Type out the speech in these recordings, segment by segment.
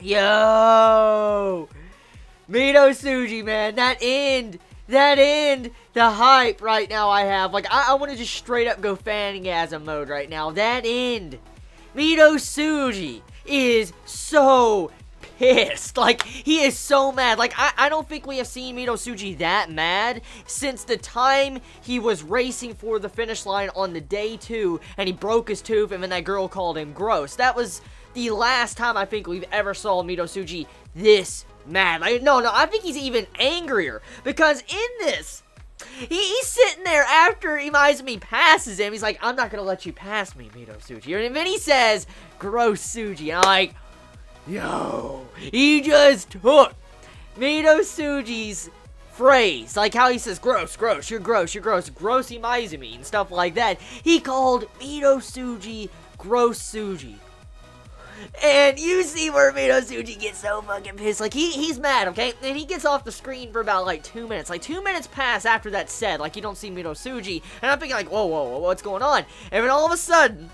Yo! Midousuji, man, that end, the hype right now I have. Like, I want to just straight up go Fangasm mode right now. That end, Midousuji is so pissed. Like, he is so mad. Like, I don't think we have seen Midousuji that mad since the time he was racing for the finish line on the day 2, and he broke his tooth, and then that girl called him gross. That was the last time I think we've ever saw Midousuji this mad. Like, no, I think he's even angrier, because in this, he's sitting there after Imizumi passes him. He's like, I'm not gonna let you pass me, Midousuji. And then he says, gross Suji. And I'm like, yo, he just took Midousuji's phrase, like how he says, gross, you're gross, gross Imizumi, and stuff like that. He called Midousuji gross Suji. And you see where Midousuji gets so fucking pissed. Like, he's mad, okay? And he gets off the screen for about, like, 2 minutes. Like, 2 minutes pass after that's said. Like, you don't see Midousuji. And I'm thinking, like, whoa, what's going on? And then all of a sudden,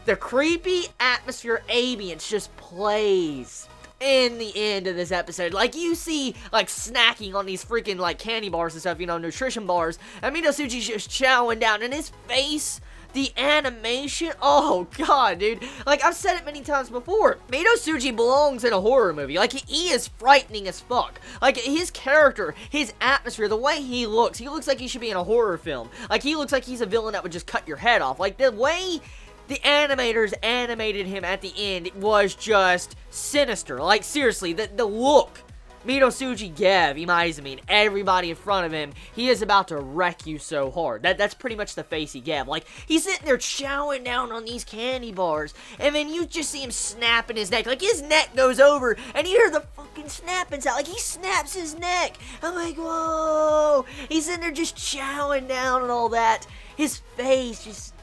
the creepy atmosphere ambience just plays in the end of this episode. Like, you see, like, snacking on these freaking, like, candy bars and stuff, you know, nutrition bars. And Midousuji's just chowing down. And his face, the animation, oh god, dude. Like, I've said it many times before, Midousuji belongs in a horror movie. Like, he is frightening as fuck. Like, his character, his atmosphere, the way he looks like he should be in a horror film. Like, he looks like he's a villain that would just cut your head off. Like, the way the animators animated him at the end was just sinister. Like, seriously, the look Midousuji gave Imizumi and everybody in front of him, he is about to wreck you so hard. That's pretty much the face he gave. Like, he's sitting there chowing down on these candy bars, and then you just see him snapping his neck. Like, his neck goes over, and you hear the fucking snapping sound. Like, he snaps his neck. I'm like, whoa. He's sitting there just chowing down and all that. His face just...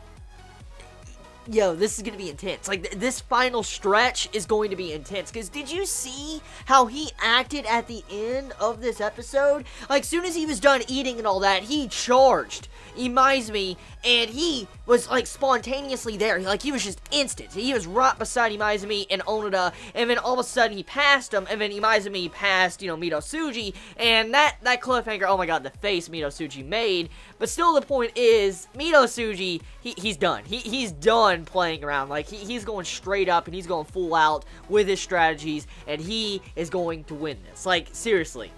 Yo, this is going to be intense. Like, this final stretch is going to be intense. Because did you see how he acted at the end of this episode? Like, soon as he was done eating and all that, he charged Imizumi, and he was, like, spontaneously there. Like, he was just instant. He was right beside Imizumi and Onoda, and then all of a sudden he passed him, and then Imizumi passed, you know, Midousuji, and that cliffhanger, oh my god, the face Midousuji made. But still, the point is, Midousuji, he's done. He's done playing around. Like, he's going straight up, and he's going full out with his strategies, and he is going to win this. Like, seriously.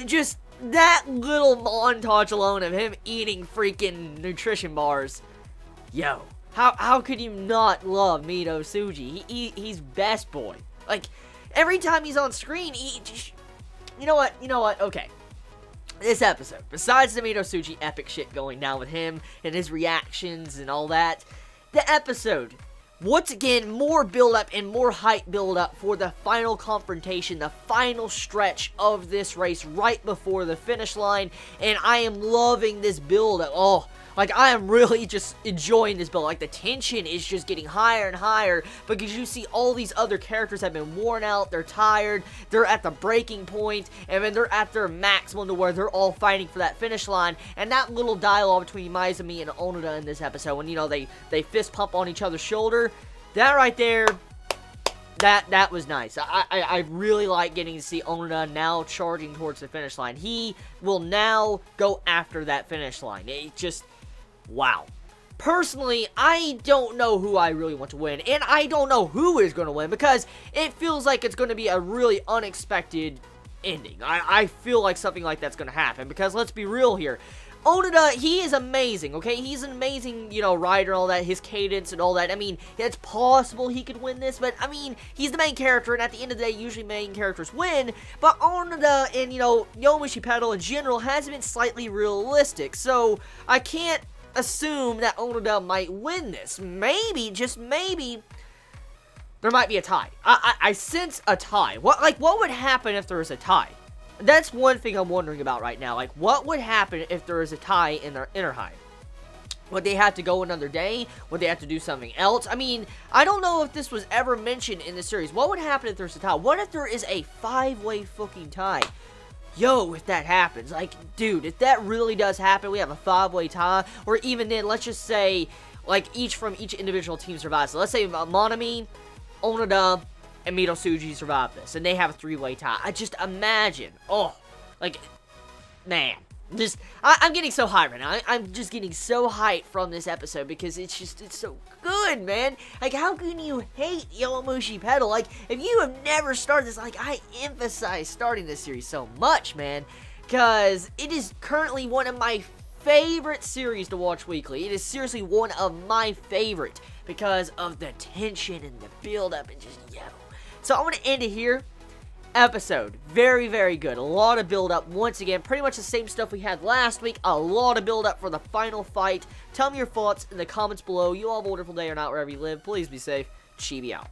Just that little montage alone of him eating freaking nutrition bars. Yo, how could you not love Midousuji? He's best boy. Like, every time he's on screen, he just... You know what? Okay. This episode, besides the Midousuji epic shit going down with him and his reactions and all that, the episode, once again, more build-up and more hype build-up for the final confrontation, the final stretch of this race right before the finish line, and I am loving this build-up. Oh, like, I am really just enjoying this build. Like, the tension is just getting higher and higher because you see all these other characters have been worn out, they're tired, they're at the breaking point, and then they're at their maximum to where they're all fighting for that finish line. And that little dialogue between Imizumi and Onoda in this episode, when, you know, they fist pump on each other's shoulder, that right there, that was nice. I really like getting to see Onoda now charging towards the finish line. He will now go after that finish line. It just... wow. Personally, I don't know who I really want to win, and I don't know who is going to win, because it feels like it's going to be a really unexpected ending. I feel like something like that's going to happen, because let's be real here. Onoda, he is amazing, okay? He's an amazing, you know, rider and all that, his cadence and all that. I mean, it's possible he could win this, but, I mean, he's the main character, and at the end of the day, usually main characters win, but Onoda and, you know, Yowamushi pedal in general has been slightly realistic, so I can't assume that Onoda might win this. Maybe, just maybe, there might be a tie. I sense a tie. What would happen if there was a tie? That's one thing I'm wondering about right now. Like, what would happen if there was a tie in their inner high? Would they have to go another day? Would they have to do something else? I mean, I don't know if this was ever mentioned in the series. What would happen if there's a tie? What if there is a 5-way fucking tie? Yo, if that happens, like, dude, if that really does happen, we have a 5-way tie, or even then, let's just say, like, each individual team survives. So let's say Monami, Onoda, and Midousuji survive this, and they have a 3-way tie. I just imagine, oh, like, man, just, I'm getting so hyped right now. I'm just getting so hyped from this episode because it's so good, man. Like, how can you hate Yowamushi pedal? Like, if you have never started this, like, I emphasize starting this series so much, man, because it is currently one of my favorite series to watch weekly. It is seriously one of my favorite because of the tension and the build-up and just, yo. So I want to end it here. Episode, very, very good. A lot of build-up. Once again, pretty much the same stuff we had last week. A lot of build-up for the final fight. Tell me your thoughts in the comments below. You all have a wonderful day or not, wherever you live. Please be safe. Chibi out.